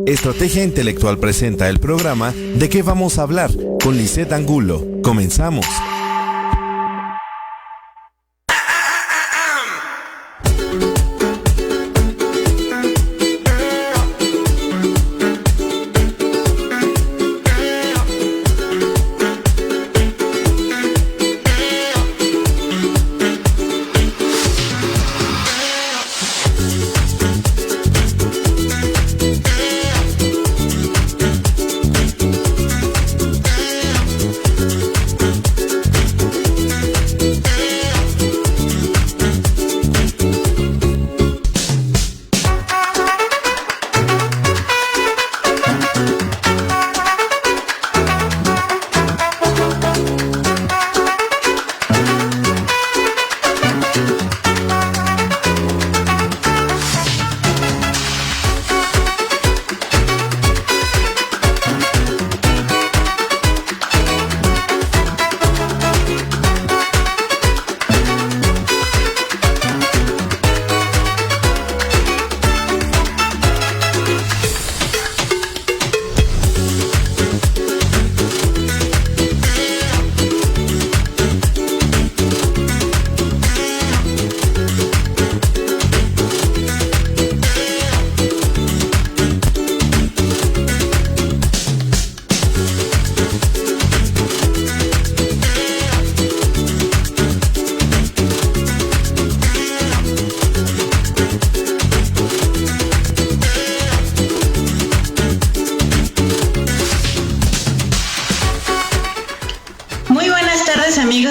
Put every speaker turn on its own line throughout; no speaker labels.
Estrategia Intelectual presenta el programa ¿De qué vamos a hablar? Con Lisette Angulo. Comenzamos.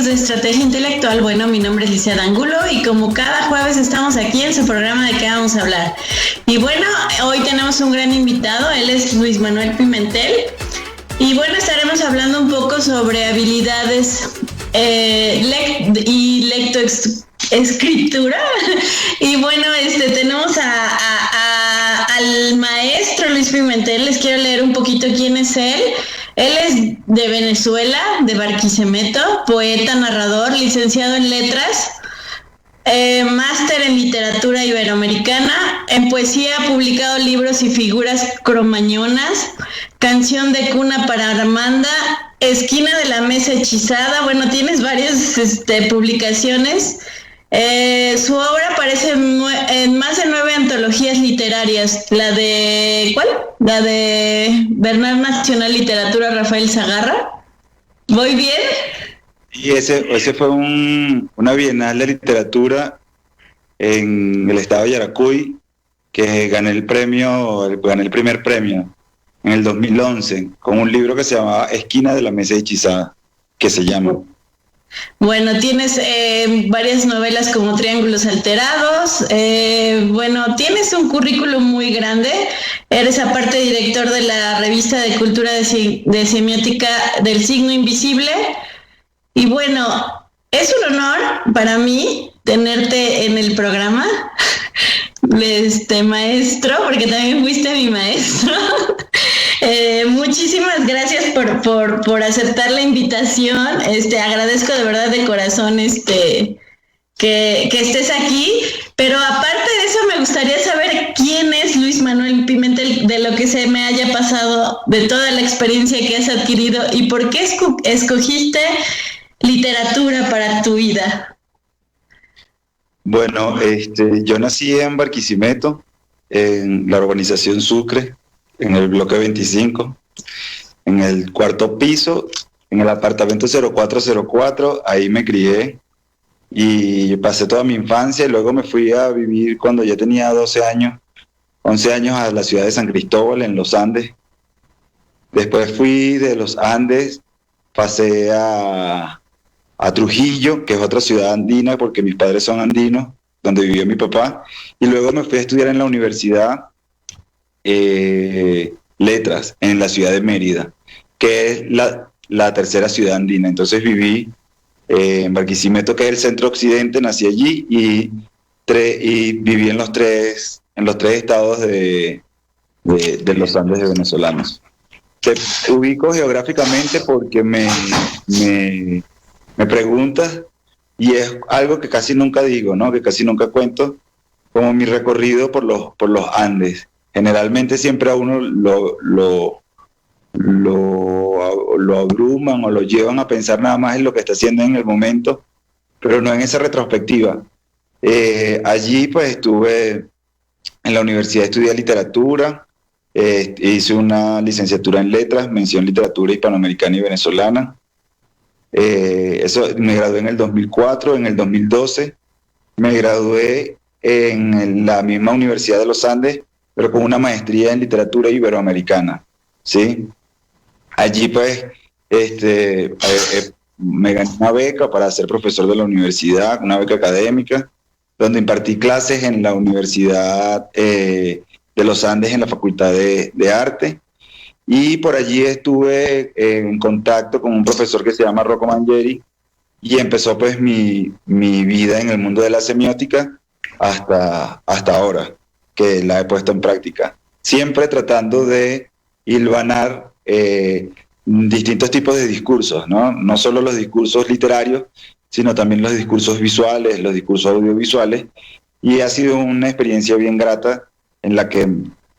Estrategia Intelectual. Bueno, mi nombre es Lisette Angulo y como cada jueves estamos aquí en su programa ¿De qué vamos a hablar? Y bueno, hoy tenemos un gran invitado, él es Luis Manuel Pimentel y bueno, estaremos hablando un poco sobre habilidades y lectoescritura y bueno, tenemos al maestro Luis Pimentel. Les quiero leer un poquito quién es él. Él es de Venezuela, de Barquisimeto, poeta, narrador, licenciado en letras, máster en literatura iberoamericana. En poesía ha publicado libros y figuras cromañonas, Canción de cuna para Armanda, Esquina de la mesa hechizada. Bueno, tienes varias publicaciones. Su obra aparece en más de 9 antologías literarias. ¿La de cuál? La de Bernal Nacional Literatura Rafael Sagarra. ¿Voy bien?
Y ese fue una bienal de literatura en el estado de Yaracuy, que gané el primer premio en el 2011, con un libro que se llamaba Esquina de la mesa hechizada, que se llama.
Bueno, tienes varias novelas como Triángulos Alterados. Bueno, tienes un currículum muy grande. Eres aparte director de la revista de cultura de semiótica del signo invisible. Y bueno, es un honor para mí tenerte en el programa, maestro, porque también fuiste mi maestro. Muchísimas gracias por aceptar la invitación. Agradezco de verdad de corazón que estés aquí, pero aparte de eso me gustaría saber quién es Luis Manuel Pimentel, de lo que se me haya pasado, de toda la experiencia que has adquirido y por qué escogiste literatura para tu vida.
Bueno, yo nací en Barquisimeto, en la urbanización Sucre, en el bloque 25, en el cuarto piso, en el apartamento 0404, ahí me crié y pasé toda mi infancia y luego me fui a vivir cuando ya tenía 11 años a la ciudad de San Cristóbal, en los Andes. Después fui de los Andes, pasé a Trujillo, que es otra ciudad andina porque mis padres son andinos, donde vivió mi papá, y luego me fui a estudiar en la universidad letras en la ciudad de Mérida, que es la tercera ciudad andina. Entonces viví en Barquisimeto, que es el centro occidente, nací allí y viví en los tres estados de los Andes venezolanos. Te ubico geográficamente porque me preguntas y es algo que casi nunca digo, ¿no? Que casi nunca cuento, como mi recorrido por los Andes. generalmente siempre a uno lo abruman o lo llevan a pensar nada más en lo que está haciendo en el momento, pero no en esa retrospectiva. Allí pues estuve en la universidad, estudié literatura, hice una licenciatura en letras, mención literatura hispanoamericana y venezolana. Eso me gradué en el 2004, en el 2012 me gradué en la misma Universidad de los Andes, pero con una maestría en literatura iberoamericana, ¿sí? Allí pues me gané una beca para ser profesor de la universidad, una beca académica, donde impartí clases en la Universidad de los Andes en la Facultad de Arte, y por allí estuve en contacto con un profesor que se llama Rocco Mangieri, y empezó pues mi vida en el mundo de la semiótica hasta ahora, que la he puesto en práctica, siempre tratando de hilvanar distintos tipos de discursos, ¿no? No solo los discursos literarios, sino también los discursos visuales, los discursos audiovisuales, y ha sido una experiencia bien grata en la que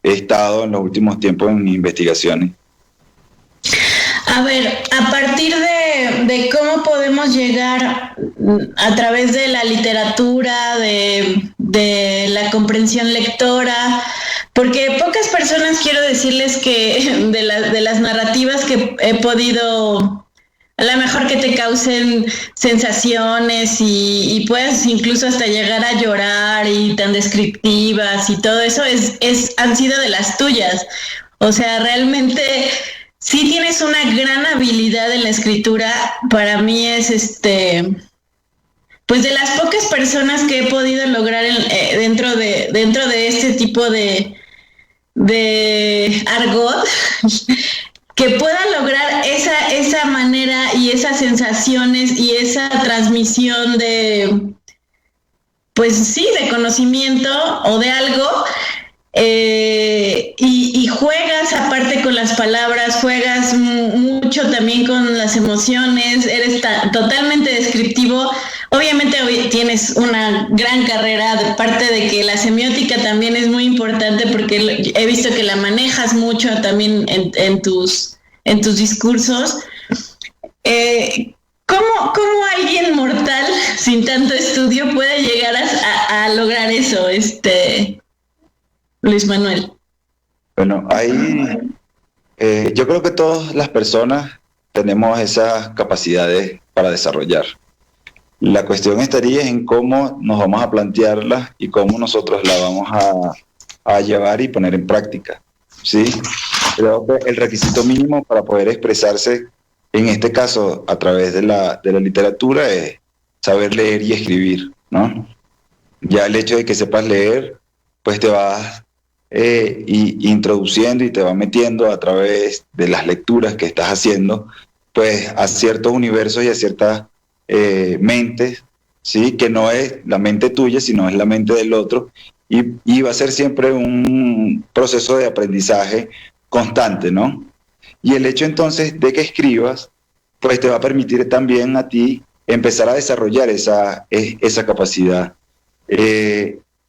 he estado en los últimos tiempos en mis investigaciones.
A ver, a partir de cómo podemos llegar a través de la literatura, de la comprensión lectora, porque pocas personas, quiero decirles que de las narrativas que he podido, a lo mejor que te causen sensaciones y puedas incluso hasta llegar a llorar y tan descriptivas y todo eso, han sido de las tuyas. O sea, realmente sí tienes una gran habilidad en la escritura. Para mí es pues de las pocas personas que he podido lograr dentro de este tipo de argot que pueda lograr esa manera y esas sensaciones y esa transmisión de, pues sí, de conocimiento o de algo. Y juegas aparte con las palabras, juegas mucho también con las emociones, eres totalmente descriptivo. Obviamente hoy tienes una gran carrera, de parte de que la semiótica también es muy importante, porque he visto que la manejas mucho también en tus discursos. ¿Cómo alguien mortal sin tanto estudio puede llegar a lograr eso, Luis Manuel?
Bueno, yo creo que todas las personas tenemos esas capacidades para desarrollar. La cuestión estaría en cómo nos vamos a plantearlas y cómo nosotros la vamos a llevar y poner en práctica, ¿sí? Creo que el requisito mínimo para poder expresarse, en este caso a través de la literatura, es saber leer y escribir, ¿no? Ya el hecho de que sepas leer, pues te vas introduciendo y te va metiendo a través de las lecturas que estás haciendo, pues a ciertos universos y a ciertas mentes, ¿sí? Que no es la mente tuya, sino es la mente del otro, y va a ser siempre un proceso de aprendizaje constante, ¿no? Y el hecho entonces de que escribas, pues te va a permitir también a ti empezar a desarrollar esa capacidad.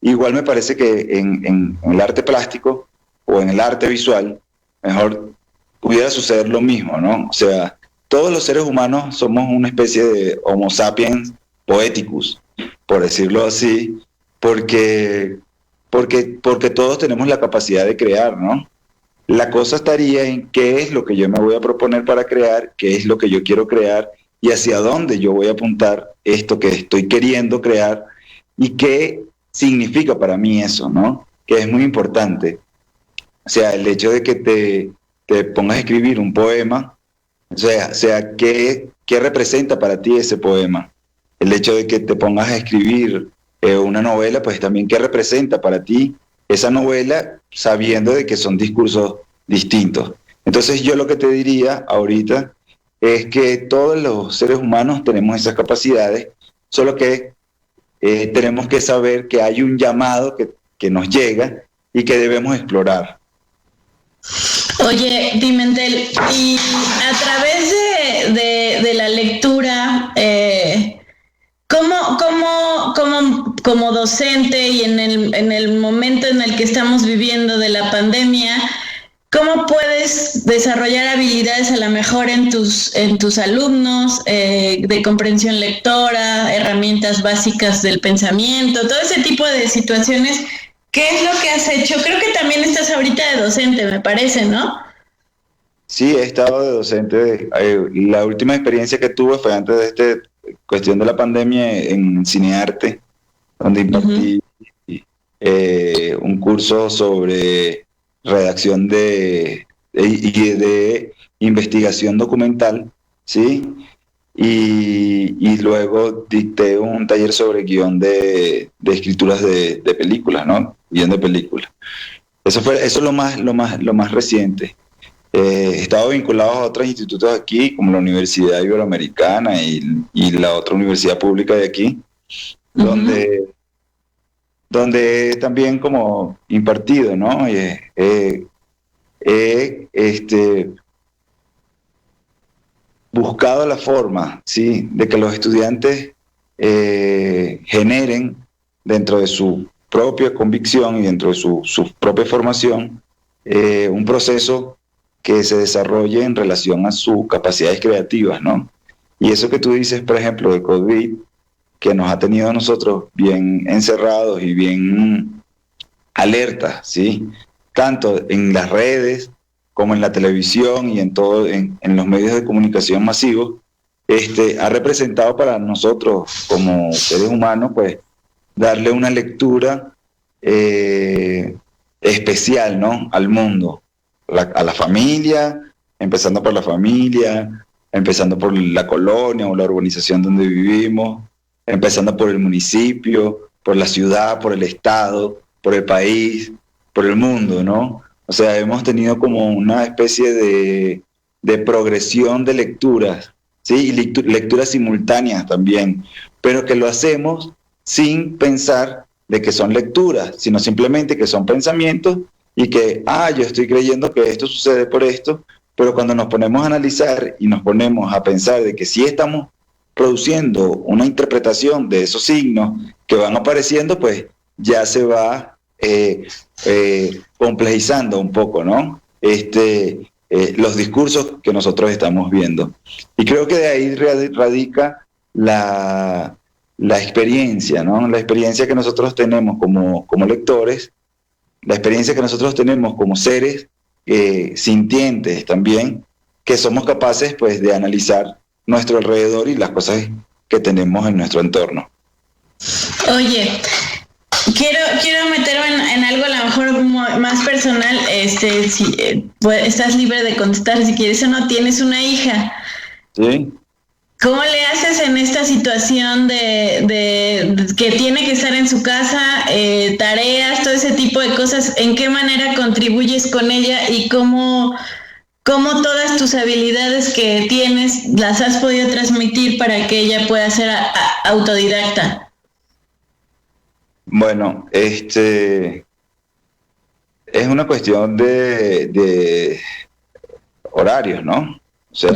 Igual me parece que en el arte plástico o en el arte visual, mejor pudiera suceder lo mismo, ¿no? O sea, todos los seres humanos somos una especie de Homo sapiens poeticus, por decirlo así, porque todos tenemos la capacidad de crear, ¿no? La cosa estaría en qué es lo que yo me voy a proponer para crear, qué es lo que yo quiero crear y hacia dónde yo voy a apuntar esto que estoy queriendo crear y qué significa para mí eso, ¿no? Que es muy importante. O sea, el hecho de que te pongas a escribir un poema, o sea, ¿qué representa para ti ese poema? El hecho de que te pongas a escribir una novela, pues también ¿qué representa para ti esa novela, sabiendo de que son discursos distintos? Entonces yo lo que te diría ahorita es que todos los seres humanos tenemos esas capacidades, solo que tenemos que saber que hay un llamado que nos llega y que debemos explorar.
Oye, Pimentel, y a través de la lectura, ¿cómo como docente y en el momento en el que estamos viviendo de la pandemia, ¿cómo puedes desarrollar habilidades a lo mejor en tus alumnos, de comprensión lectora, herramientas básicas del pensamiento, todo ese tipo de situaciones? ¿Qué es lo que has hecho? Creo que también estás ahorita de docente, me parece, ¿no?
Sí, he estado de docente. La última experiencia que tuve fue antes de esta cuestión de la pandemia en cinearte, donde impartí un curso sobre redacción de investigación documental, ¿sí? Y luego dicté un taller sobre guión de escrituras de películas, ¿no? Guión de películas. Eso es lo más reciente. He estado vinculado a otros institutos aquí, como la Universidad Iberoamericana y la otra universidad pública de aquí, donde también como impartido, ¿no? Buscado la forma, ¿sí?, de que los estudiantes generen dentro de su propia convicción y dentro de su propia formación un proceso que se desarrolle en relación a sus capacidades creativas, ¿no? Y eso que tú dices, por ejemplo, de COVID, que nos ha tenido a nosotros bien encerrados y bien alertas, ¿sí? Tanto en las redes como en la televisión y en los medios de comunicación masivos, ha representado para nosotros como seres humanos, pues, darle una lectura especial, ¿no?, al mundo, a la familia, empezando por la familia, empezando por la colonia o la urbanización donde vivimos, empezando por el municipio, por la ciudad, por el estado, por el país, por el mundo, ¿no? O sea, hemos tenido como una especie de progresión de lecturas, ¿sí? Y lecturas simultáneas también, pero que lo hacemos sin pensar de que son lecturas, sino simplemente que son pensamientos y que, yo estoy creyendo que esto sucede por esto, pero cuando nos ponemos a analizar y nos ponemos a pensar de que sí estamos produciendo una interpretación de esos signos que van apareciendo, pues ya se va complejizando un poco, ¿no? Los discursos que nosotros estamos viendo. Y creo que de ahí radica la experiencia, ¿no? La experiencia que nosotros tenemos como lectores, la experiencia que nosotros tenemos como seres sintientes también, que somos capaces, pues, de analizar nuestro alrededor y las cosas que tenemos en nuestro entorno.
Oye, quiero meterme en algo a lo mejor más personal. Estás libre de contestar si quieres o no. Tienes una hija.
Sí.
¿Cómo le haces en esta situación de que tiene que estar en su casa, tareas, todo ese tipo de cosas? ¿En qué manera contribuyes con ella y cómo todas tus habilidades que tienes las has podido transmitir para que ella pueda ser autodidacta?
Bueno, es una cuestión de horarios, ¿no? O sea,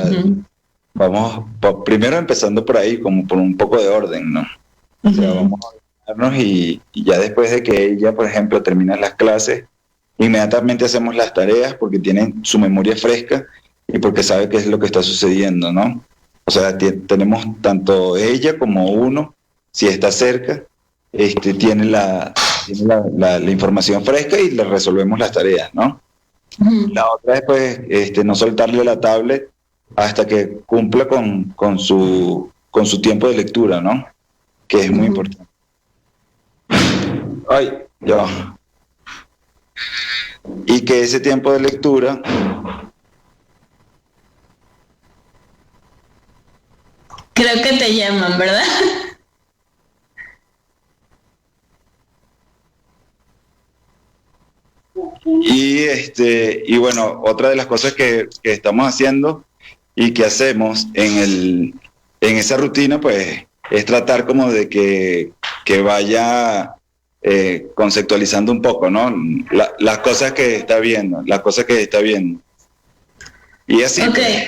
vamos primero empezando por ahí, como por un poco de orden, ¿no? O sea, vamos a ordenarnos y ya después de que ella, por ejemplo, termina las clases, inmediatamente hacemos las tareas porque tienen su memoria fresca y porque sabe qué es lo que está sucediendo, ¿no? O sea, tenemos tanto ella como uno, si está cerca, tiene la información fresca y le resolvemos las tareas, ¿no? La otra es, pues, no soltarle la tablet hasta que cumpla con su tiempo de lectura, ¿no? Que es muy importante. Ay, ya. Y que ese tiempo de lectura
creo que te llaman, ¿verdad?
Y bueno, otra de las cosas que estamos haciendo y que hacemos en esa rutina, pues, es tratar como de que vaya conceptualizando un poco, ¿no? Las cosas que está viendo, Y así.
Okay.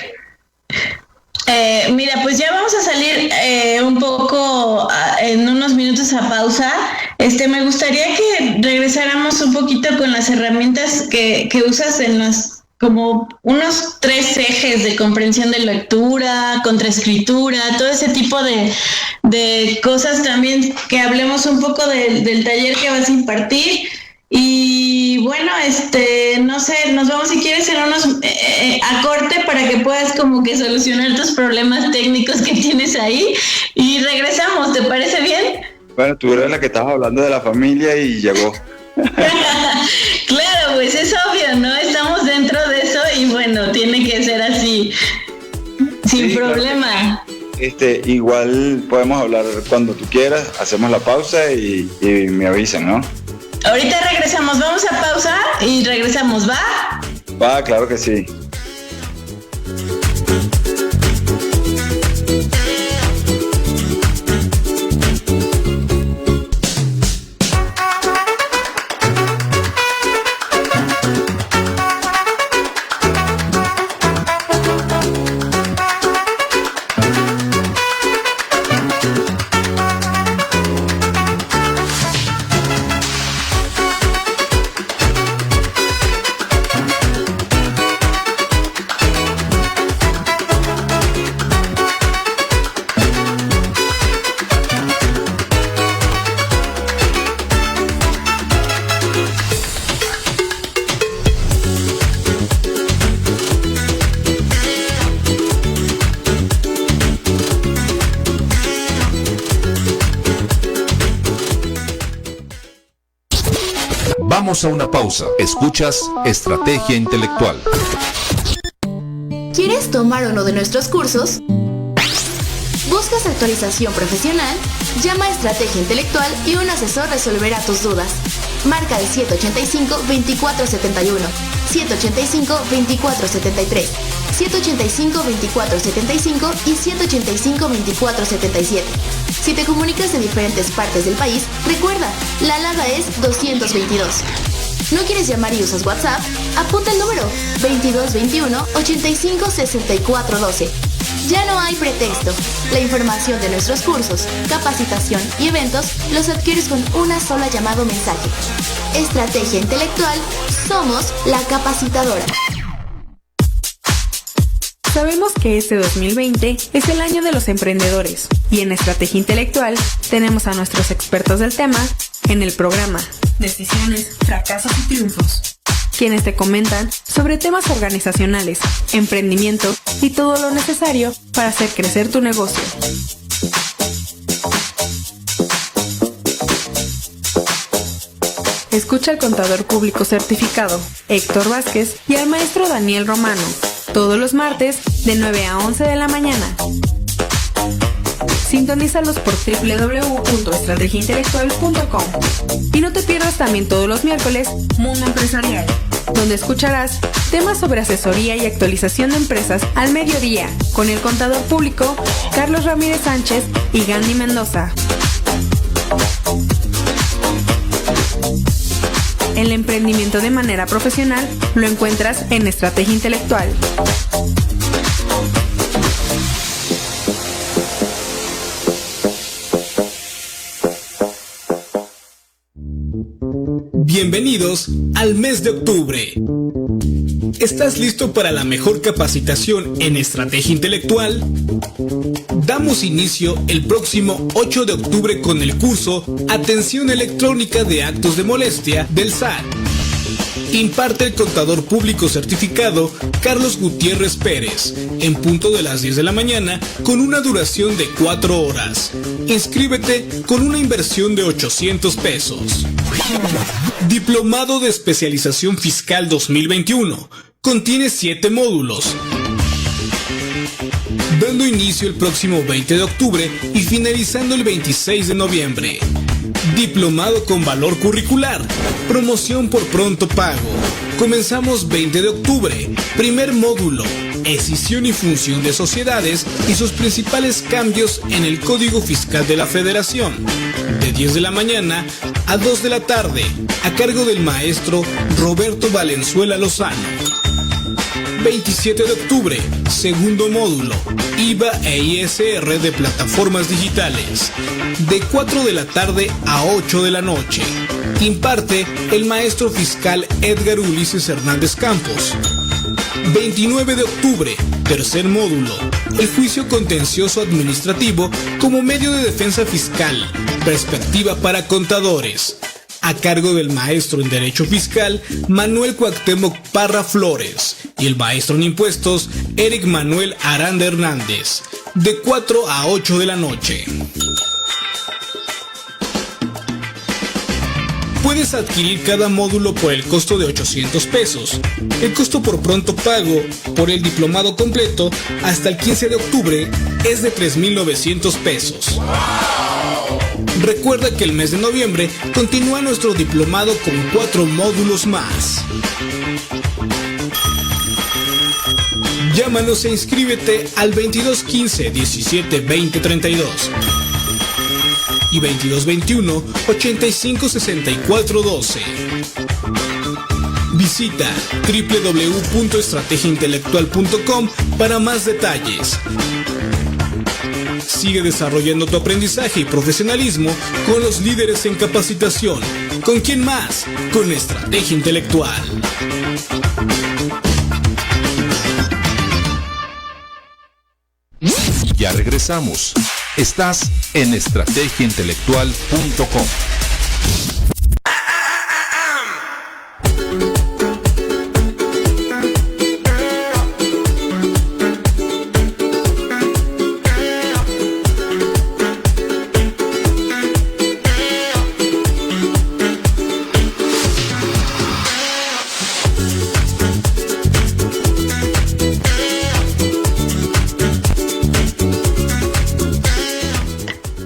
Mira, pues ya vamos a salir un poco en unos minutos a pausa. Me gustaría que regresáramos un poquito con las herramientas que usas en las, como unos 3 ejes de comprensión de lectura, contraescritura, todo ese tipo de cosas también, que hablemos un poco del taller que vas a impartir. Y bueno, no sé, nos vamos si quieres en unos a corte para que puedas como que solucionar tus problemas técnicos que tienes ahí y regresamos, ¿te parece bien?
Bueno, tú eres la que estabas hablando de la familia y llegó.
Claro, pues es obvio, ¿no? Estamos dentro de eso y bueno, tiene que ser así, sin sí, problema.
Claro. Igual podemos hablar cuando tú quieras, hacemos la pausa y me avisan, ¿no?
Ahorita regresamos, vamos a pausa y regresamos, ¿va?
Va, claro que sí.
Vamos a una pausa. Escuchas Estrategia Intelectual.
¿Quieres tomar uno de nuestros cursos? ¿Buscas actualización profesional? Llama a Estrategia Intelectual y un asesor resolverá tus dudas. Marca el 785-2471, 785-2473, 785-2475 y 785-2477. Si te comunicas de diferentes partes del país, recuerda, la alada es 222. ¿No quieres llamar y usas WhatsApp? Apunta el número 2221-856412. Ya no hay pretexto. La información de nuestros cursos, capacitación y eventos los adquieres con una sola llamada o mensaje. Estrategia Intelectual, somos la capacitadora.
Sabemos que este 2020 es el año de los emprendedores y en Estrategia Intelectual tenemos a nuestros expertos del tema en el programa Decisiones, Fracasos y Triunfos, quienes te comentan sobre temas organizacionales, emprendimiento y todo lo necesario para hacer crecer tu negocio. Escucha al contador público certificado Héctor Vázquez y al maestro Daniel Romano todos los martes de 9 a 11 de la mañana. Sintonízalos por www.estrategiaintelectual.com y no te pierdas también todos los miércoles Mundo Empresarial, donde escucharás temas sobre asesoría y actualización de empresas al mediodía con el contador público Carlos Ramírez Sánchez y Gandhi Mendoza. El emprendimiento de manera profesional lo encuentras en Estrategia Intelectual.
Bienvenidos al mes de octubre. ¿Estás listo para la mejor capacitación en estrategia intelectual? Damos inicio el próximo 8 de octubre con el curso Atención Electrónica de Actos de Molestia del SAT. Imparte el contador público certificado Carlos Gutiérrez Pérez, en punto de las 10 de la mañana, con una duración de 4 horas. Inscríbete con una inversión de 800 pesos. Diplomado de Especialización Fiscal 2021. Contiene 7 módulos, dando inicio el próximo 20 de octubre y finalizando el 26 de noviembre. Diplomado con valor curricular. Promoción por pronto pago. Comenzamos 20 de octubre. Primer módulo. Escisión y función de sociedades y sus principales cambios en el Código Fiscal de la Federación. De 10 de la mañana a 2 de la tarde. A cargo del maestro Roberto Valenzuela Lozano. 27 de octubre, segundo módulo, IVA e ISR de plataformas digitales, de 4 de la tarde a 8 de la noche. Imparte el maestro fiscal Edgar Ulises Hernández Campos. 29 de octubre, tercer módulo, el juicio contencioso administrativo como medio de defensa fiscal, perspectiva para contadores, a cargo del maestro en Derecho Fiscal Manuel Cuauhtémoc Parra Flores y el maestro en Impuestos Eric Manuel Aranda Hernández, de 4 a 8 de la noche. Puedes adquirir cada módulo por el costo de 800 pesos. El costo por pronto pago por el diplomado completo hasta el 15 de octubre es de 3,900 pesos. Recuerda que el mes de noviembre continúa nuestro diplomado con 4 módulos más. Llámanos e inscríbete al 2215 17 20 32 y 2221 85 64 12. Visita www.estrategiaintelectual.com para más detalles. Sigue desarrollando tu aprendizaje y profesionalismo con los líderes en capacitación. ¿Con quién más? Con Estrategia Intelectual.
Ya regresamos. Estás en estrategiaintelectual.com.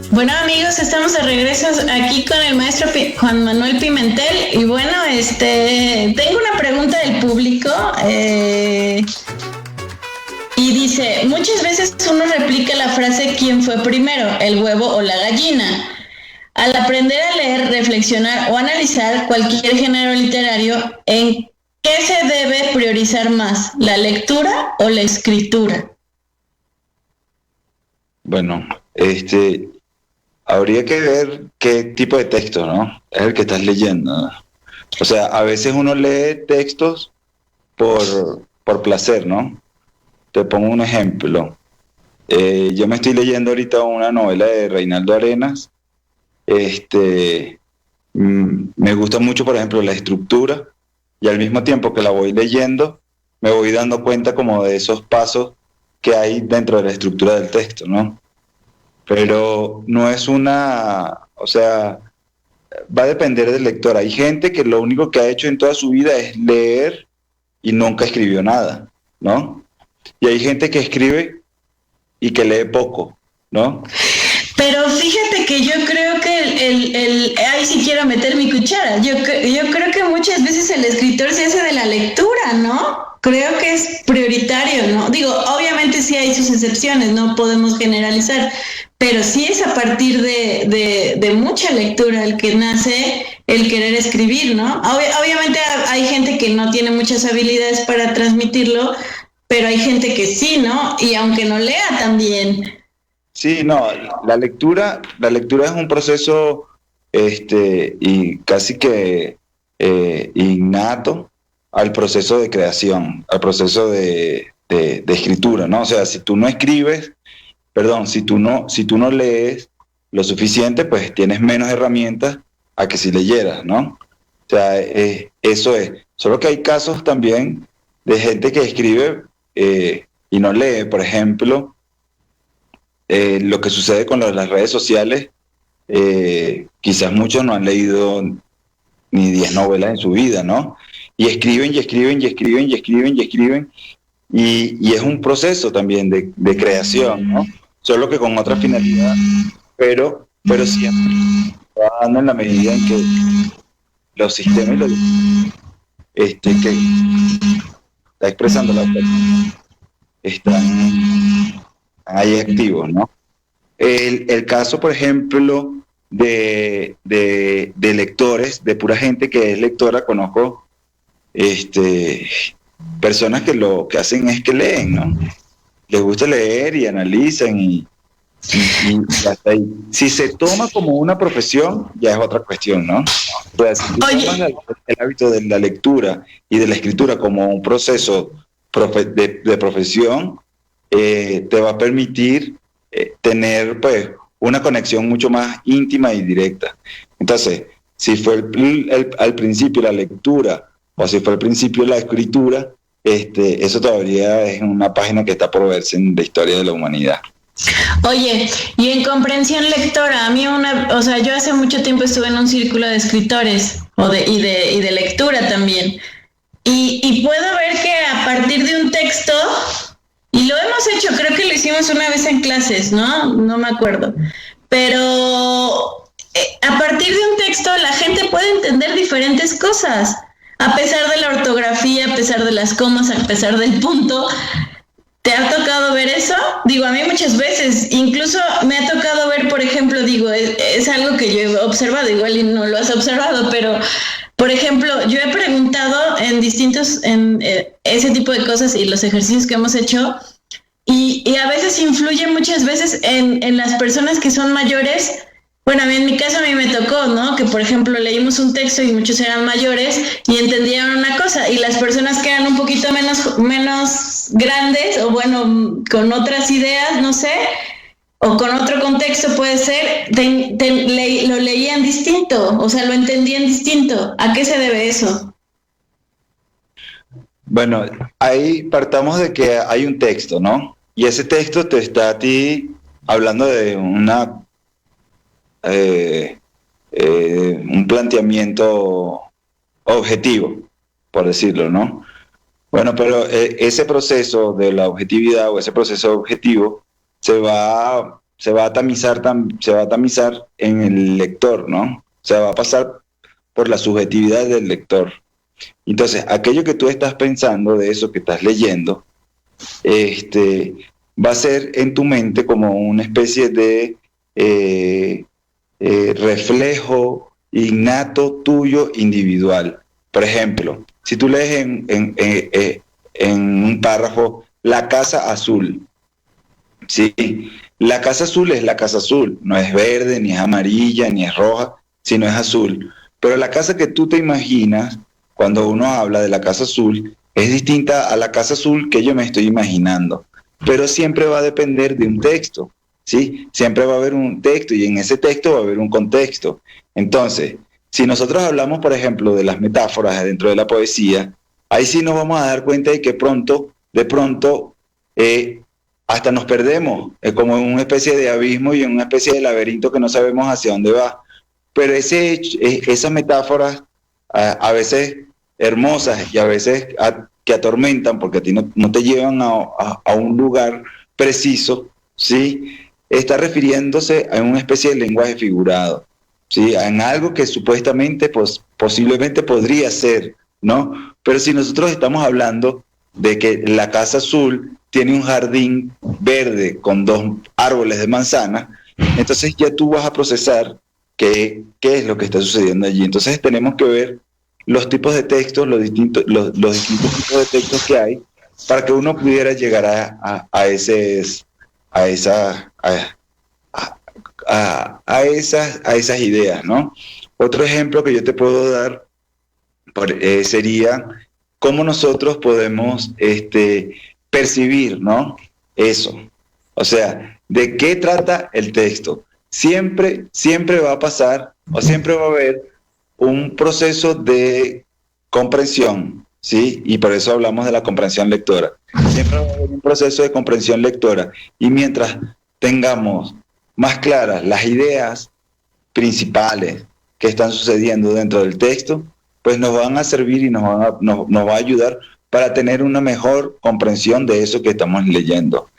Bueno, amigos, estamos de regreso aquí con el maestro Juan Manuel Pimentel y bueno, tengo una pregunta del público y dice, muchas veces uno replica la frase ¿quién fue primero, el huevo o la gallina? Al aprender a leer, reflexionar o analizar cualquier género literario, ¿en qué se debe priorizar más, la lectura o la escritura?
Bueno, habría que ver qué tipo de texto, ¿no? Es el que estás leyendo, ¿no? O sea, a veces uno lee textos por placer, ¿no? Te pongo un ejemplo. Yo me estoy leyendo ahorita una novela de Reinaldo Arenas. Me gusta mucho, por ejemplo, la estructura, y al mismo tiempo que la voy leyendo, me voy dando cuenta como de esos pasos que hay dentro de la estructura del texto, ¿no? Pero no es o sea, va a depender del lector. Hay gente que lo único que ha hecho en toda su vida es leer y nunca escribió nada, ¿no? Y hay gente que escribe y que lee poco, ¿no?
Pero fíjate que yo creo que ahí sí quiero meter mi cuchara. Yo creo que muchas veces el escritor se hace de la lectura, ¿no? Creo que es prioritario, ¿no? Digo, obviamente sí hay sus excepciones, no podemos generalizar, pero sí es a partir de mucha lectura el que nace el querer escribir, ¿no? Obviamente hay gente que no tiene muchas habilidades para transmitirlo, pero hay gente que sí, ¿no? Y aunque no lea también.
Sí, no, la lectura es un proceso y casi que innato al proceso de creación, al proceso de escritura, ¿no? O sea, si tú no lees lo suficiente, pues tienes menos herramientas a que si leyeras, ¿no? O sea, eso es. Solo que hay casos también de gente que escribe y no lee. Por ejemplo, lo que sucede con las redes sociales, quizás muchos no han leído ni 10 novelas en su vida, ¿no? Y escriben, y escriben, y escriben, y escriben, y escriben, y es un proceso también de creación, ¿no? Solo que con otra finalidad, pero siempre va dando en la medida en que los sistemas que está expresando la persona están ahí activos, ¿no? El caso, por ejemplo, de lectores, de pura gente que es lectora, conozco personas que lo que hacen es que leen, ¿no? Les gusta leer y analizan y hasta ahí. Si se toma como una profesión, ya es otra cuestión, ¿no? Pues, si tú tomas el hábito de la lectura y de la escritura como un proceso de profesión, te va a permitir tener, pues, una conexión mucho más íntima y directa. Entonces, si fue al principio la lectura o si fue al principio la escritura, eso todavía es una página que está por verse en la historia de la humanidad.
Oye, y en comprensión lectora, a mí yo hace mucho tiempo estuve en un círculo de escritores y de lectura también, y puedo ver que a partir de un texto, y lo hemos hecho, creo que lo hicimos una vez en clases, no me acuerdo, pero a partir de un texto la gente puede entender diferentes cosas, a pesar de la ortografía, a pesar de las comas, a pesar del punto. ¿Te ha tocado ver eso? Digo, a mí muchas veces, incluso me ha tocado ver, por ejemplo, es algo que yo he observado, igual y no lo has observado, pero, por ejemplo, yo he preguntado en ese tipo de cosas y los ejercicios que hemos hecho, y a veces influye muchas veces en las personas que son mayores. Bueno, en mi caso a mí me tocó, ¿no? Que, por ejemplo, leímos un texto y muchos eran mayores y entendían una cosa, y las personas que eran un poquito menos grandes, o bueno, con otras ideas, no sé, o con otro contexto puede ser, lo leían distinto, o sea, lo entendían distinto. ¿A qué se debe eso?
Bueno, ahí partamos de que hay un texto, ¿no? Y ese texto te está a ti hablando de un planteamiento objetivo, por decirlo, ¿no? Bueno, pero ese proceso de la objetividad o ese proceso objetivo se va a tamizar en el lector, ¿no? O sea, va a pasar por la subjetividad del lector. Entonces, aquello que tú estás pensando de eso que estás leyendo, va a ser en tu mente como una especie de reflejo innato tuyo individual. Por ejemplo, si tú lees en un párrafo la casa azul, ¿sí? La casa azul es la casa azul, no es verde, ni es amarilla, ni es roja, sino es azul. Pero la casa que tú te imaginas cuando uno habla de la casa azul es distinta a la casa azul que yo me estoy imaginando, pero siempre va a depender de un texto. ¿Sí? Siempre va a haber un texto y en ese texto va a haber un contexto. Entonces, si nosotros hablamos, por ejemplo, de las metáforas dentro de la poesía, ahí sí nos vamos a dar cuenta de que de pronto, hasta nos perdemos, como en una especie de abismo y en una especie de laberinto que no sabemos hacia dónde va. Pero esas metáforas, a veces hermosas y a veces que atormentan, porque a ti no te llevan a un lugar preciso, ¿sí? Está refiriéndose a una especie de lenguaje figurado, ¿sí? En algo que supuestamente, pues, posiblemente podría ser, ¿no? Pero si nosotros estamos hablando de que la casa azul tiene un jardín verde con 2 árboles de manzana, entonces ya tú vas a procesar qué es lo que está sucediendo allí. Entonces tenemos que ver los tipos de textos, los distintos tipos de textos que hay, para que uno pudiera llegar a esas ideas, ¿no? Otro ejemplo que yo te puedo dar sería cómo nosotros podemos percibir, ¿no? Eso. O sea, ¿de qué trata el texto? Siempre va a pasar, o siempre va a haber un proceso de comprensión, ¿sí? Y por eso hablamos de la comprensión lectora. Siempre va a haber un proceso de comprensión lectora. Y mientras tengamos más claras las ideas principales que están sucediendo dentro del texto, pues nos van a servir y nos va a ayudar para tener una mejor comprensión de eso que estamos leyendo.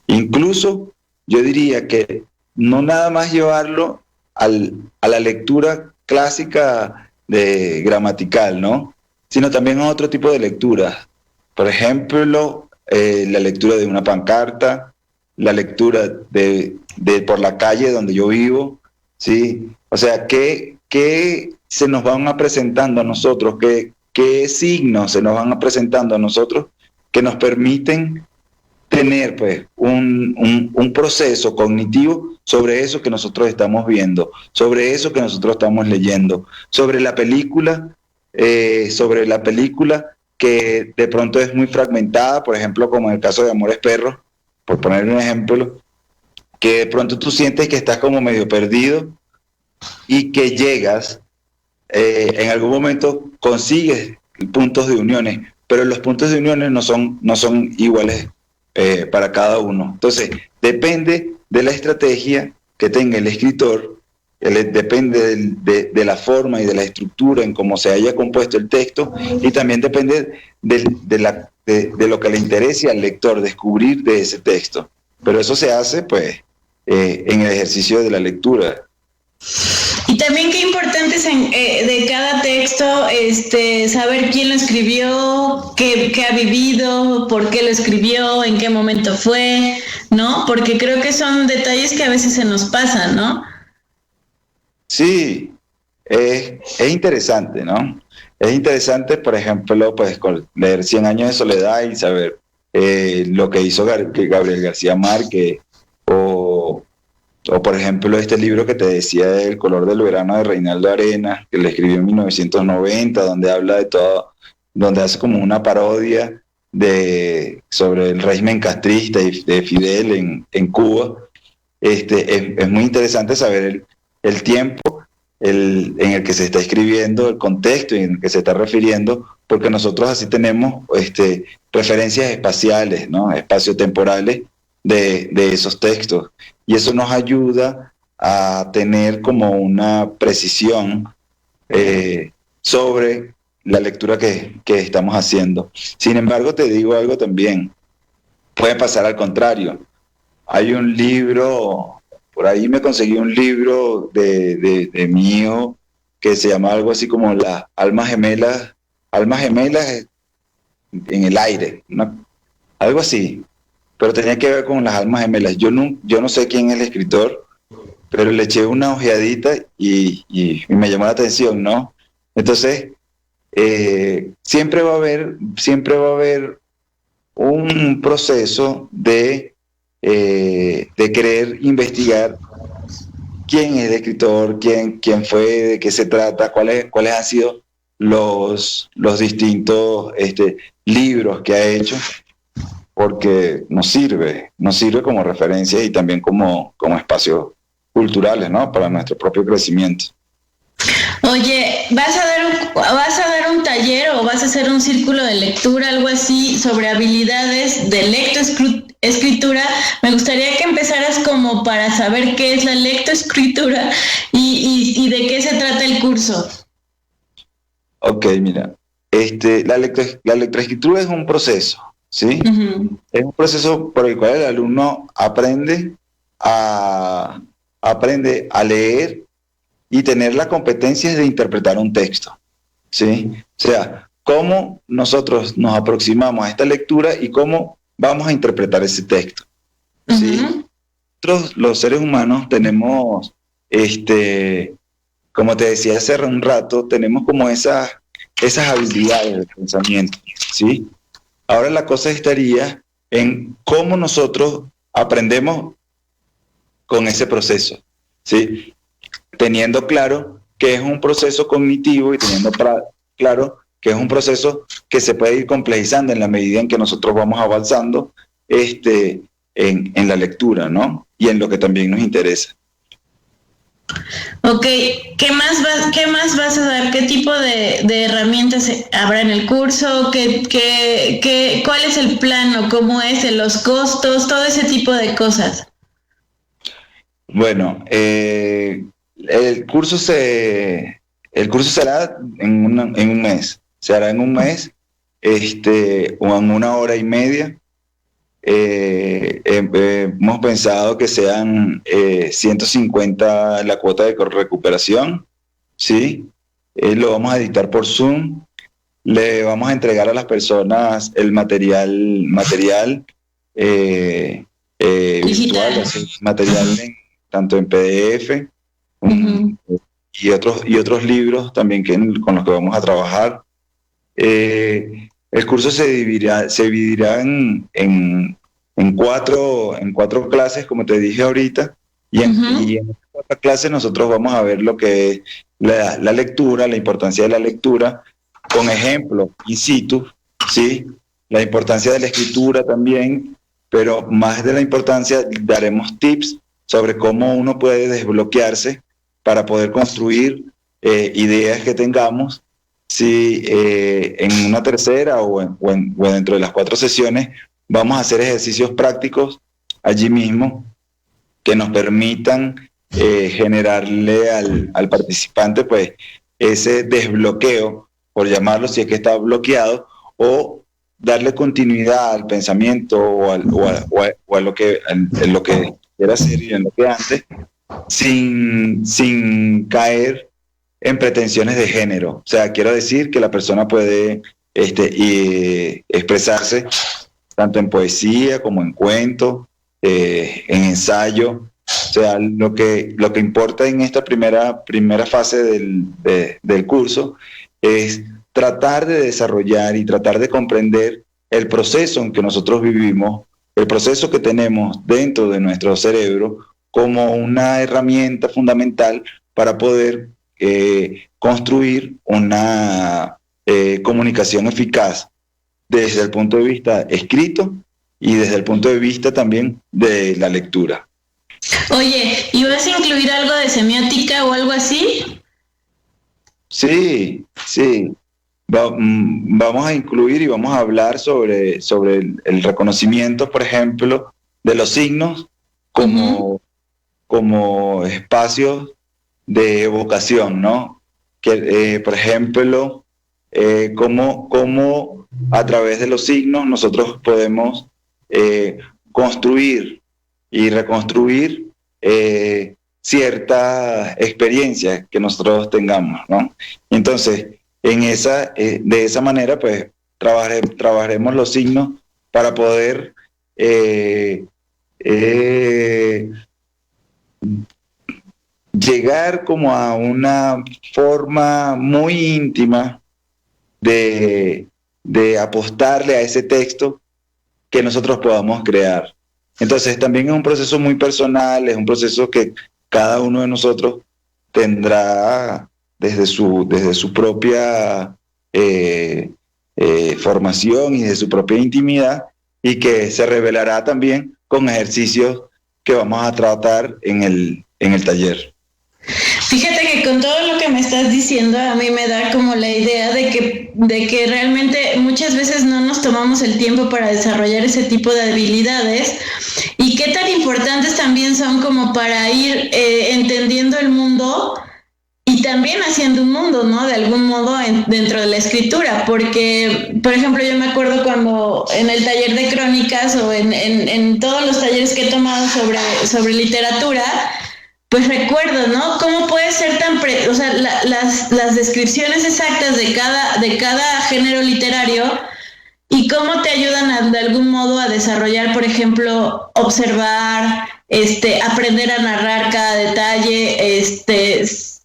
Incluso yo diría que no nada más llevarlo a la lectura clásica de gramatical, ¿no? Sino también a otro tipo de lecturas. Por ejemplo, la lectura de una pancarta, la lectura de por la calle donde yo vivo, ¿sí? O sea, ¿qué se nos van a presentando a nosotros? ¿Qué qué signos se nos van presentando a nosotros que nos permiten tener pues un proceso cognitivo sobre eso que nosotros estamos viendo, sobre eso que nosotros estamos leyendo, sobre la película que de pronto es muy fragmentada, por ejemplo, como en el caso de Amores Perros, por poner un ejemplo, que de pronto tú sientes que estás como medio perdido y que llegas, en algún momento consigues puntos de uniones, pero los puntos de uniones no son iguales para cada uno. Entonces, depende de la estrategia que tenga el escritor, depende de la forma y de la estructura en cómo se haya compuesto el texto, y también depende de lo que le interese al lector descubrir de ese texto. Pero eso se hace pues en el ejercicio de la lectura.
Y también qué importante es de cada texto saber quién lo escribió, qué ha vivido, por qué lo escribió, en qué momento fue, ¿no? Porque creo que son detalles que a veces se nos pasan, ¿no?
Sí, es interesante, ¿no? Es interesante, por ejemplo, pues leer 100 años de soledad y saber lo que hizo Gabriel García Márquez, o por ejemplo este libro que te decía, El color del verano, de Reinaldo Arenas, que le escribió en 1990, donde habla de todo, donde hace como una parodia sobre el régimen castrista y de Fidel en Cuba. Es muy interesante saber el tiempo en el que se está escribiendo, el contexto en el que se está refiriendo, porque nosotros así tenemos referencias espaciales, ¿no? Espaciotemporales de esos textos, y eso nos ayuda a tener como una precisión sobre la lectura que estamos haciendo. Sin embargo, te digo algo también, puede pasar al contrario. Hay un libro, por ahí me conseguí un libro de mío que se llama algo así como las almas gemelas en el aire, ¿no? Algo así, pero tenía que ver con las almas gemelas. Yo no sé quién es el escritor, pero le eché una ojeadita y me llamó la atención, ¿no? Entonces, siempre va a haber un proceso de querer investigar quién es el escritor, quién fue, de qué se trata, cuáles han sido los distintos libros que ha hecho, porque nos sirve como referencia y también como espacios culturales, ¿no? Para nuestro propio crecimiento.
Oye, ¿vas a dar un taller o vas a hacer un círculo de lectura, algo así, sobre habilidades de lectoescritura? Me gustaría que empezaras como para saber qué es la lectoescritura y de qué se trata el curso.
Ok, mira, la lectoescritura es un proceso, ¿sí? Uh-huh. Es un proceso por el cual el alumno aprende a leer y tener las competencias de interpretar un texto, ¿sí? O sea, cómo nosotros nos aproximamos a esta lectura y cómo vamos a interpretar ese texto, ¿sí? Uh-huh. Nosotros, los seres humanos, tenemos, como te decía hace un rato, tenemos como esas habilidades de pensamiento, ¿sí? Ahora la cosa estaría en cómo nosotros aprendemos con ese proceso, ¿sí? Teniendo claro que es un proceso cognitivo y teniendo claro que es un proceso que se puede ir complejizando en la medida en que nosotros vamos avanzando en la lectura, ¿no? Y en lo que también nos interesa.
Ok, ¿qué más vas a dar? ¿Qué tipo de herramientas habrá en el curso? ¿Cuál es el plano? ¿Cómo es? ¿Los costos? Todo ese tipo de cosas.
Bueno, el curso será en un mes. Se hará en un mes, o en 1 hora y media. Hemos pensado que sean 150 la cuota de recuperación, ¿sí? Lo vamos a dictar por Zoom. Le vamos a entregar a las personas el material virtual, así, material tanto en PDF, uh-huh, y otros libros también con los que vamos a trabajar. el curso se dividirá en cuatro clases, como te dije ahorita, y en estas 4 clases nosotros vamos a ver lo que es la lectura, la importancia de la lectura, con ejemplos in situ, ¿sí? La importancia de la escritura también, pero más de la importancia daremos tips sobre cómo uno puede desbloquearse para poder construir ideas que tengamos. Si en una tercera o dentro de las 4 sesiones vamos a hacer ejercicios prácticos allí mismo que nos permitan generarle al participante pues ese desbloqueo, por llamarlo, si es que está bloqueado, o darle continuidad al pensamiento o a lo que quiera hacer y en lo que antes, sin caer en pretensiones de género. O sea, quiero decir que la persona puede expresarse tanto en poesía como en cuento, en ensayo. O sea, lo que importa en esta primera fase del curso es tratar de desarrollar y tratar de comprender el proceso en que nosotros vivimos, el proceso que tenemos dentro de nuestro cerebro como una herramienta fundamental para poder construir una comunicación eficaz desde el punto de vista escrito y desde el punto de vista también de la lectura.
Oye, ¿y vas a incluir algo de semiótica o algo así?
Sí. Vamos a incluir y vamos a hablar sobre el reconocimiento, por ejemplo, de los signos como espacios de evocación, ¿no? Que, por ejemplo, cómo a través de los signos nosotros podemos construir y reconstruir ciertas experiencias que nosotros tengamos, ¿no? Entonces, de esa manera, pues, trabajaremos los signos para poder llegar como a una forma muy íntima de apostarle a ese texto que nosotros podamos crear. Entonces también es un proceso muy personal, es un proceso que cada uno de nosotros tendrá desde su propia formación y de su propia intimidad, y que se revelará también con ejercicios que vamos a tratar en el taller.
Fíjate que con todo lo que me estás diciendo, a mí me da como la idea de que realmente muchas veces no nos tomamos el tiempo para desarrollar ese tipo de habilidades, y qué tan importantes también son como para ir entendiendo el mundo y también haciendo un mundo, ¿no? De algún modo dentro de la escritura, porque, por ejemplo, yo me acuerdo cuando en el taller de crónicas o en todos los talleres que he tomado sobre literatura, pues recuerdo, ¿no? Cómo puede ser tan o sea, las descripciones exactas de cada género literario, y cómo te ayudan de algún modo a desarrollar, por ejemplo, observar, aprender a narrar cada detalle,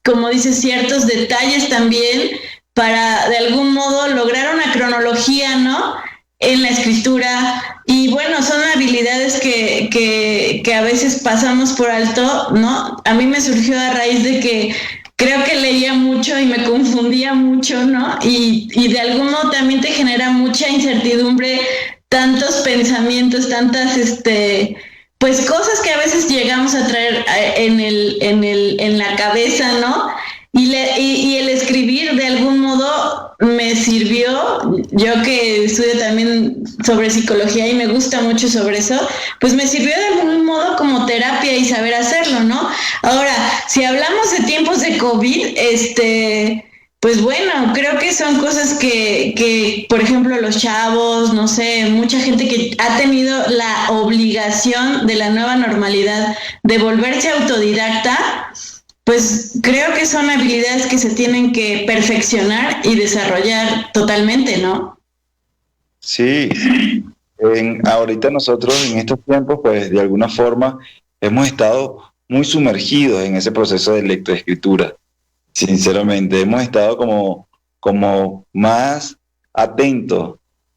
como dices, ciertos detalles también, para de algún modo lograr una cronología, ¿no?, en la escritura. Y bueno, son habilidades que a veces pasamos por alto, ¿no? A mí me surgió a raíz de que creo que leía mucho y me confundía mucho, ¿no? Y de algún modo también te genera mucha incertidumbre, tantos pensamientos, tantas pues cosas que a veces llegamos a traer en la cabeza, ¿no? Y el escribir de algún modo me sirvió, yo que estudio también sobre psicología y me gusta mucho sobre eso, pues me sirvió de algún modo como terapia y saber hacerlo, ¿no? Ahora, si hablamos de tiempos de COVID, pues bueno, creo que son cosas que, por ejemplo, los chavos, no sé, mucha gente que ha tenido la obligación de la nueva normalidad de volverse autodidacta, pues creo que son habilidades que se tienen que perfeccionar y desarrollar totalmente, ¿no?
Sí, ahorita nosotros en estos tiempos, pues de alguna forma hemos estado muy sumergidos en ese proceso de lectoescritura. Sinceramente, hemos estado como más atentos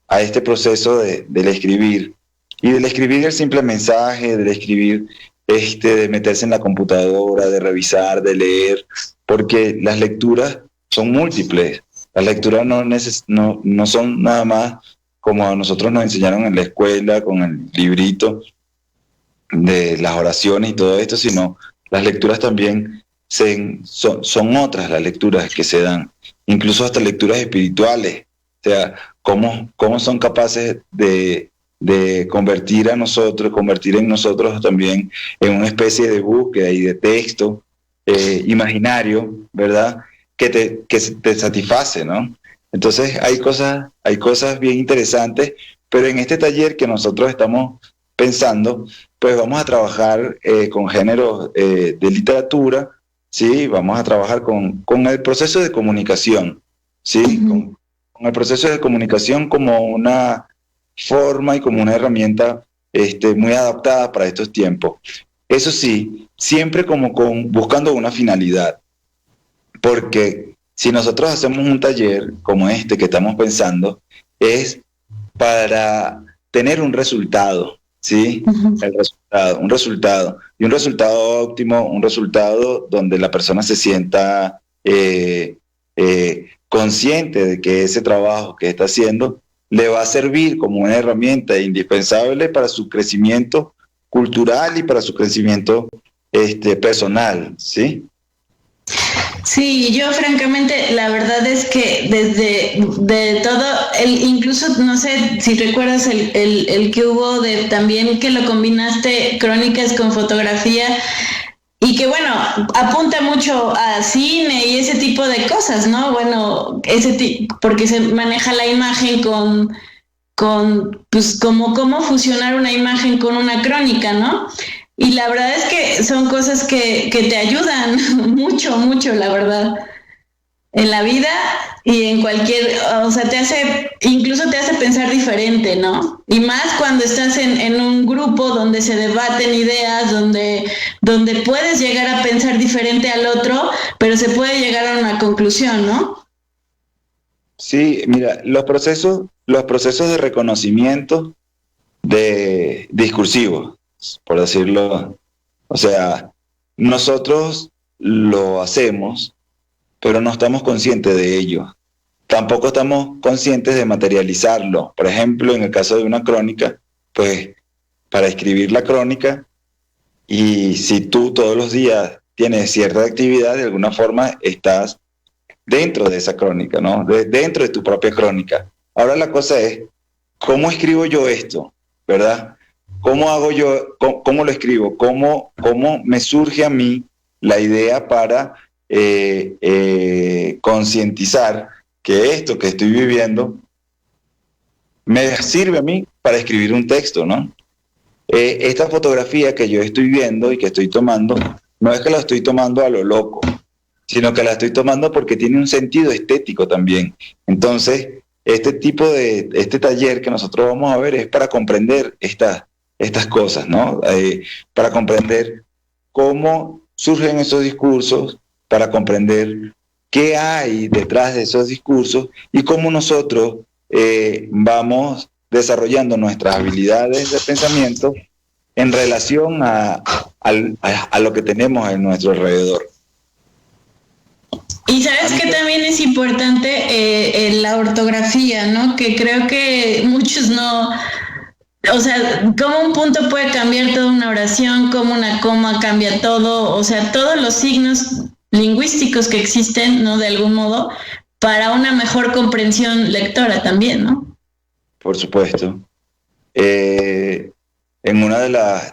a este proceso del escribir. Y del escribir el simple mensaje, del escribir, de meterse en la computadora, de revisar, de leer, porque las lecturas son múltiples. Las lecturas no son nada más como a nosotros nos enseñaron en la escuela, con el librito de las oraciones y todo esto, sino las lecturas también son otras las lecturas que se dan, incluso hasta lecturas espirituales, o sea, cómo son capaces de convertir en nosotros también en una especie de búsqueda y de texto imaginario, ¿verdad? Que te satisface, ¿no? Entonces hay cosas bien interesantes, pero en este taller que nosotros estamos pensando, pues vamos a trabajar con géneros de literatura, ¿sí? Vamos a trabajar con el proceso de comunicación, ¿sí? Con el proceso de comunicación como una forma y como una herramienta muy adaptada para estos tiempos. Eso sí, siempre buscando una finalidad, porque si nosotros hacemos un taller como este que estamos pensando, es para tener un resultado, ¿sí? Un resultado óptimo, un resultado donde la persona se sienta consciente de que ese trabajo que está haciendo le va a servir como una herramienta indispensable para su crecimiento cultural y para su crecimiento personal, ¿sí?
Sí, yo francamente, la verdad es que de todo, incluso no sé si recuerdas el que hubo también que lo combinaste crónicas con fotografía y que bueno, apunta mucho a cine y ese tipo de cosas, ¿no? Bueno, porque se maneja la imagen con pues cómo fusionar una imagen con una crónica, ¿no? Y la verdad es que son cosas que te ayudan mucho, la verdad, en la vida y en o sea, incluso te hace pensar diferente, ¿no? Y más cuando estás en un grupo donde se debaten ideas, donde puedes llegar a pensar diferente al otro, pero se puede llegar a una conclusión, ¿no?
Sí, mira, los procesos de reconocimiento discursivos, por decirlo, o sea, nosotros lo hacemos, pero no estamos conscientes de ello. Tampoco estamos conscientes de materializarlo. Por ejemplo, en el caso de una crónica, pues para escribir la crónica, y si tú todos los días tienes cierta actividad, de alguna forma estás dentro de esa crónica, ¿no? Dentro de tu propia crónica. Ahora la cosa es, ¿cómo escribo yo esto? ¿Verdad? ¿Cómo hago yo, cómo lo escribo? ¿Cómo me surge a mí la idea para concientizar que esto que estoy viviendo me sirve a mí para escribir un texto, ¿no? Esta fotografía que yo estoy viendo y que estoy tomando, no es que la estoy tomando a lo loco, sino que la estoy tomando porque tiene un sentido estético también. Entonces, este taller que nosotros vamos a ver es para comprender estas cosas, ¿no? Para comprender cómo surgen esos discursos, para comprender qué hay detrás de esos discursos y cómo nosotros vamos desarrollando nuestras habilidades de pensamiento en relación a lo que tenemos en nuestro alrededor.
Y sabes que también es importante la ortografía, ¿no? Que creo que muchos no... O sea, cómo un punto puede cambiar toda una oración, cómo una coma cambia todo, o sea, todos los signos lingüísticos que existen, ¿no? De algún modo, para una mejor comprensión lectora también, ¿no?
Por supuesto. En una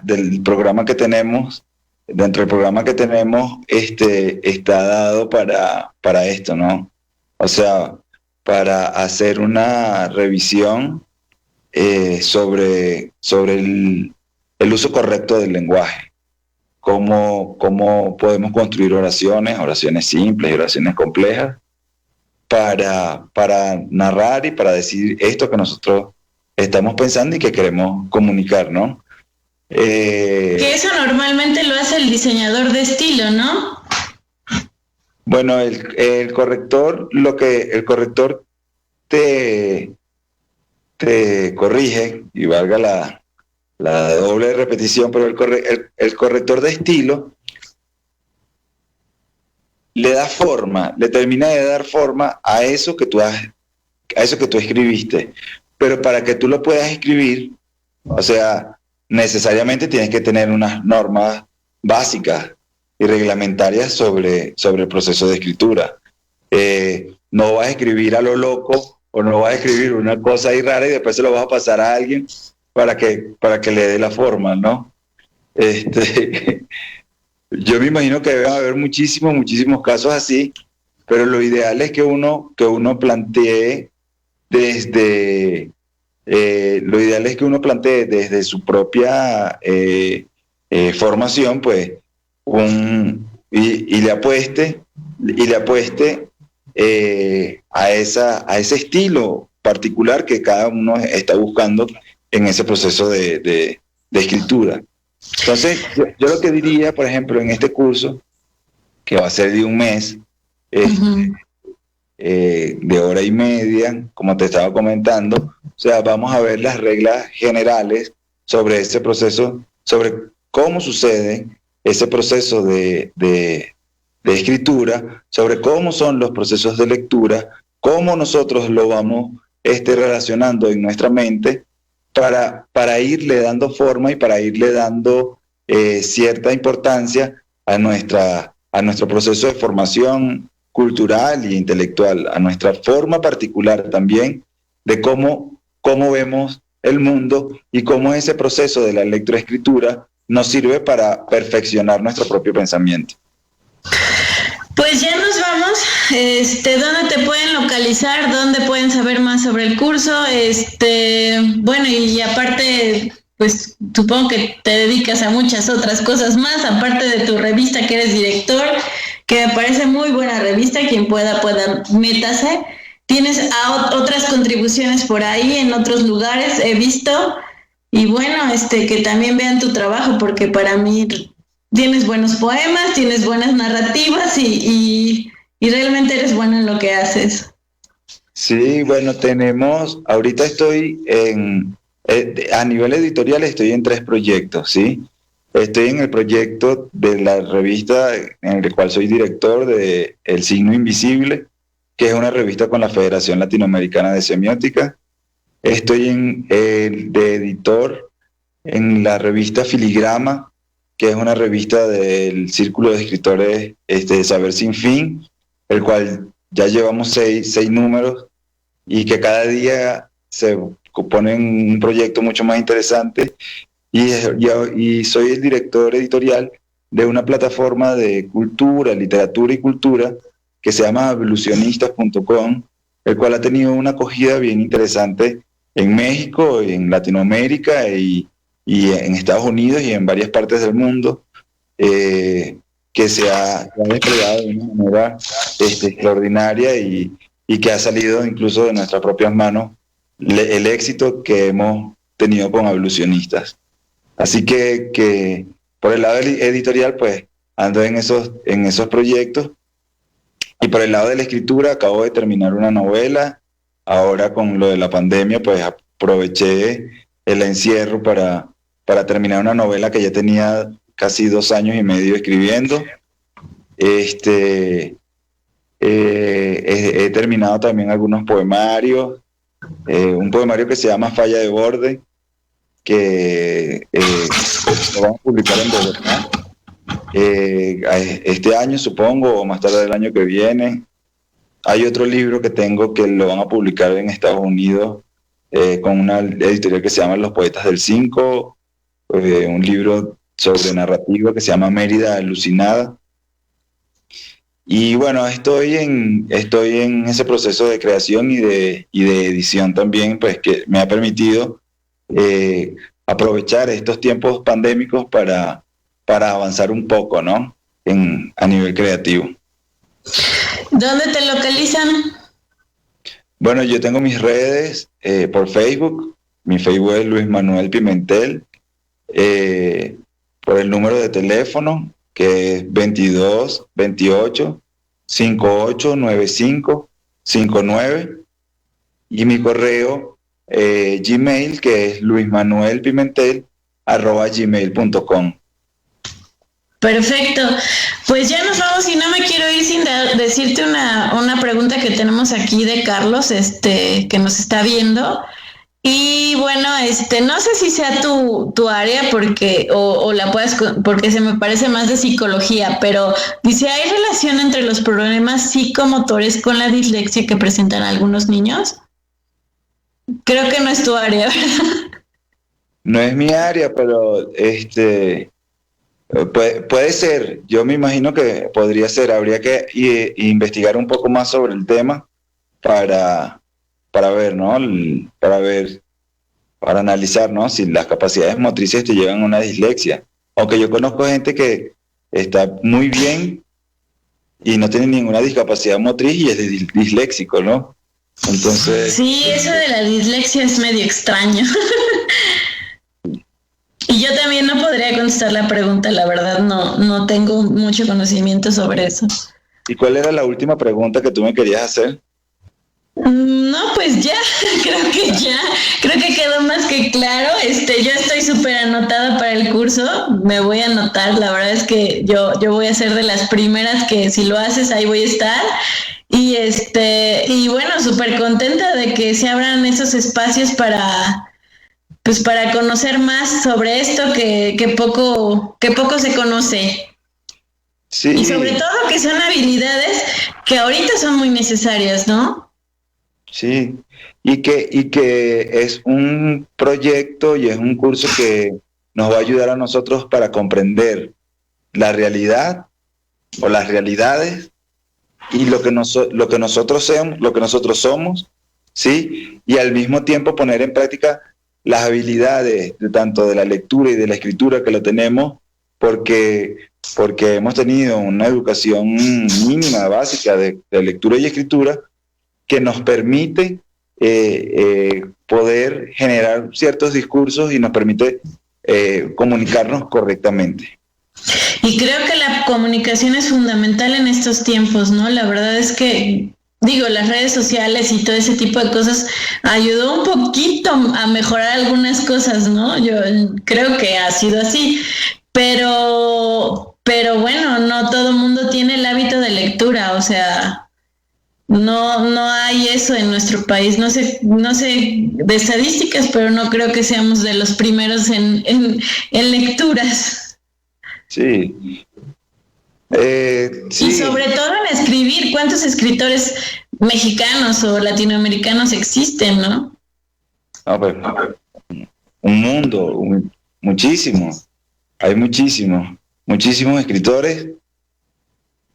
del programa que tenemos, dentro del programa que tenemos, está dado para esto, ¿no? O sea, para hacer una revisión sobre el uso correcto del lenguaje. Cómo podemos construir oraciones simples y oraciones complejas para narrar y para decir esto que nosotros estamos pensando y que queremos comunicar, ¿no?
Que eso normalmente lo hace el diseñador de estilo, ¿no?
Bueno, el corrector te corrige, y valga la doble repetición, pero el corrector de estilo le da forma, le termina de dar forma a eso que tú escribiste. Pero para que tú lo puedas escribir, o sea, necesariamente tienes que tener unas normas básicas y reglamentarias sobre el proceso de escritura. No vas a escribir a lo loco, o no vas a escribir una cosa ahí rara y después se lo vas a pasar a alguien para que le dé la forma, ¿no? Yo me imagino que deben haber muchísimos casos así, pero lo ideal es que uno plantee desde su propia formación, pues, y le apueste a ese estilo particular que cada uno está buscando en ese proceso de escritura. Entonces, yo lo que diría, por ejemplo, en este curso, que va a ser de un mes, de hora y media, como te estaba comentando, o sea, vamos a ver las reglas generales sobre ese proceso, sobre cómo sucede ese proceso de escritura, sobre cómo son los procesos de lectura, cómo nosotros lo vamos relacionando en nuestra mente para irle dando forma y para irle dando cierta importancia a nuestro proceso de formación cultural e intelectual, a nuestra forma particular también de cómo vemos el mundo y cómo ese proceso de la lectoescritura nos sirve para perfeccionar nuestro propio pensamiento.
Pues ya nos vamos. ¿Dónde te pueden localizar? ¿Dónde pueden saber más sobre el curso? Bueno, y aparte, pues supongo que te dedicas a muchas otras cosas más, aparte de tu revista que eres director, que me parece muy buena revista. Quien pueda, métase. Tienes otras contribuciones por ahí en otros lugares, he visto. Y bueno, que también vean tu trabajo, porque para mí tienes buenos poemas, tienes buenas narrativas y realmente eres bueno en lo que haces.
Sí, bueno, ahorita estoy a nivel editorial estoy en 3 proyectos, ¿sí? Estoy en el proyecto de la revista en el cual soy director de El Signo Invisible, que es una revista con la Federación Latinoamericana de Semiótica. Estoy de editor en la revista Filigrama, que es una revista del Círculo de Escritores de Saber Sin Fin, el cual ya llevamos 6 números y que cada día se pone en un proyecto mucho más interesante. Y soy el director editorial de una plataforma de cultura, literatura y cultura que se llama evolucionistas.com, el cual ha tenido una acogida bien interesante en México, en Latinoamérica y en Estados Unidos y en varias partes del mundo, que se ha desplegado de una manera extraordinaria y que ha salido incluso de nuestras propias manos el éxito que hemos tenido con Evolucionistas. Así que por el lado editorial, pues ando en esos proyectos, y por el lado de la escritura acabo de terminar una novela. Ahora con lo de la pandemia, pues aproveché el encierro para terminar una novela que ya tenía casi 2 años y medio escribiendo. He terminado también algunos poemarios, un poemario que se llama Falla de Borde, que lo vamos a publicar en Bogotá este año, supongo, o más tarde del año que viene. Hay otro libro que tengo que lo van a publicar en Estados Unidos con una editorial que se llama Los Poetas del 5, un libro sobre narrativa que se llama Mérida Alucinada. Y bueno, estoy en ese proceso de creación y de edición también, pues que me ha permitido aprovechar estos tiempos pandémicos para avanzar un poco, ¿no? A nivel creativo.
¿Dónde te localizan?
Bueno, yo tengo mis redes por Facebook. Mi Facebook es Luis Manuel Pimentel. Por el número de teléfono, que es 22 28 58 95 59. y mi correo Gmail, que es luismanuelpimentel@gmail.com.
Perfecto, pues ya nos vamos y no me quiero ir sin decirte una pregunta que tenemos aquí de Carlos, que nos está viendo. Y bueno, no sé si sea tu área porque o la puedas, porque se me parece más de psicología, pero dice, ¿hay relación entre los problemas psicomotores con la dislexia que presentan algunos niños? Creo que no es tu área, ¿verdad?
No es mi área, pero puede ser. Yo me imagino que podría ser. Habría que investigar un poco más sobre el tema para ver, ¿no? Para analizar, ¿no? Si las capacidades motrices te llevan a una dislexia. Aunque yo conozco gente que está muy bien y no tiene ninguna discapacidad motriz y es disléxico, ¿no? Entonces...
Sí, eso de la dislexia es medio extraño. Y yo también no podría contestar la pregunta, la verdad, no tengo mucho conocimiento sobre eso.
¿Y cuál era la última pregunta que tú me querías hacer?
No, pues ya, creo que quedó más que claro. Yo estoy súper anotada para el curso, me voy a anotar, la verdad es que yo voy a ser de las primeras que si lo haces ahí voy a estar. Y bueno, súper contenta de que se abran esos espacios para conocer más sobre esto que poco se conoce.
Sí.
Y sobre todo que son habilidades que ahorita son muy necesarias, ¿no?
Sí, y que es un proyecto y es un curso que nos va a ayudar a nosotros para comprender la realidad o las realidades y lo que nosotros somos, ¿sí? Y al mismo tiempo poner en práctica las habilidades tanto de la lectura y de la escritura que lo tenemos porque hemos tenido una educación mínima, básica de lectura y escritura que nos permite poder generar ciertos discursos y nos permite comunicarnos correctamente.
Y creo que la comunicación es fundamental en estos tiempos, ¿no? La verdad es que, las redes sociales y todo ese tipo de cosas ayudó un poquito a mejorar algunas cosas, ¿no? Yo creo que ha sido así, pero bueno, no todo el mundo tiene el hábito de lectura, o sea... No hay eso en nuestro país, no sé de estadísticas, pero no creo que seamos de los primeros en lecturas.
Sí. Sí.
Y sobre todo en escribir, ¿cuántos escritores mexicanos o latinoamericanos existen, no?
Pues, un mundo, muchísimo. Hay muchísimos escritores.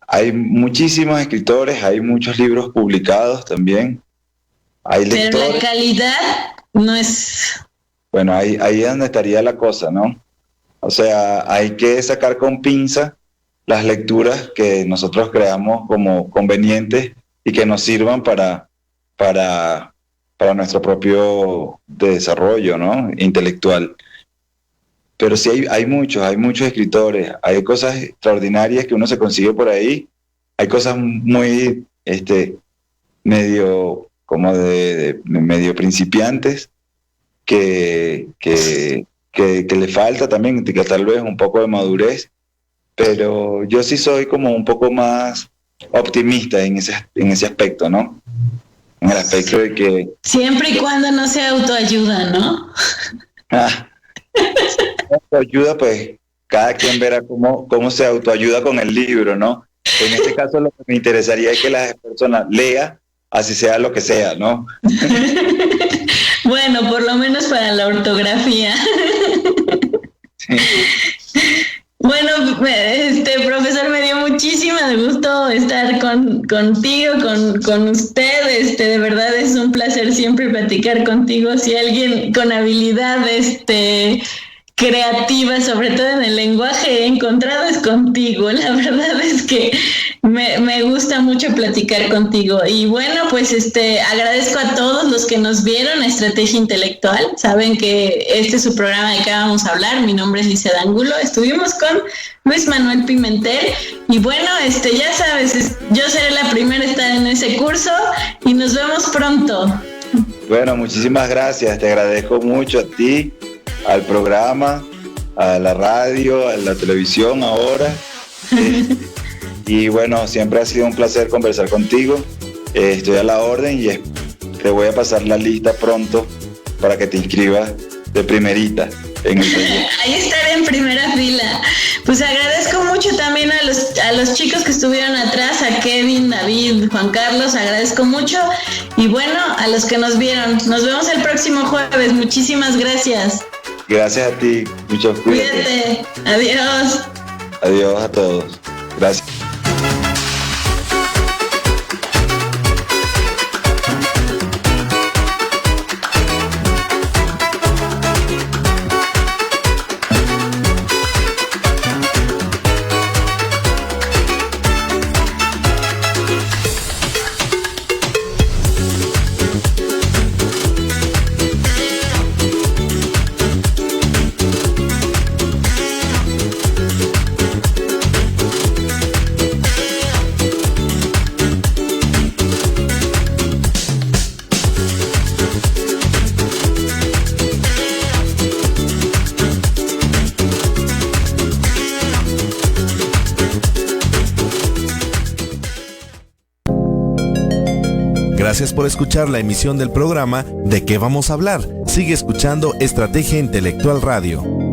Hay muchísimos escritores, hay muchos libros publicados también. Hay lectores.
Pero la calidad no es...
Bueno, ahí es donde estaría la cosa, ¿no? O sea, hay que sacar con pinza las lecturas que nosotros creamos como convenientes y que nos sirvan para nuestro propio desarrollo, ¿no? Intelectual. Pero sí hay muchos escritores, hay cosas extraordinarias que uno se consigue por ahí, hay cosas muy, medio, como de medio principiantes, que le falta también, que tal vez un poco de madurez, pero yo sí soy como un poco más optimista en ese aspecto, ¿no? En el aspecto de que...
Siempre y cuando no sea autoayuda, ¿no?
Autoayuda, pues cada quien verá cómo se autoayuda con el libro, ¿no? En este caso lo que me interesaría es que la persona lea, así sea lo que sea, ¿no?
Bueno, por lo menos para la ortografía.
Sí.
Bueno, profesor, me dio muchísimo gusto estar contigo, con usted. De verdad es un placer siempre platicar contigo. Si alguien con habilidad creativa, sobre todo en el lenguaje, he encontrado es contigo. La verdad es que me gusta mucho platicar contigo. Y bueno, pues agradezco a todos los que nos vieron a Estrategia Intelectual. Saben que este es su programa de que vamos a hablar. Mi nombre es Lizeth Angulo. Estuvimos con Luis Manuel Pimentel. Y bueno, ya sabes, yo seré la primera en estar en ese curso y nos vemos pronto.
Bueno, muchísimas gracias. Te agradezco mucho a ti, al programa, a la radio, a la televisión ahora. Y bueno, siempre ha sido un placer conversar contigo. Estoy a la orden y te voy a pasar la lista pronto para que te inscribas de primerita en el proyecto.
Ahí estaré en primera fila. Pues agradezco mucho también a los chicos que estuvieron atrás, a Kevin, David, Juan Carlos, agradezco mucho. Y bueno, a los que nos vieron, nos vemos el próximo jueves. Muchísimas gracias.
Gracias a ti, mucho cuídate.
Cuídate. Adiós.
Adiós a todos. Gracias.
Gracias por escuchar la emisión del programa ¿De qué vamos a hablar? Sigue escuchando Estrategia Intelectual Radio.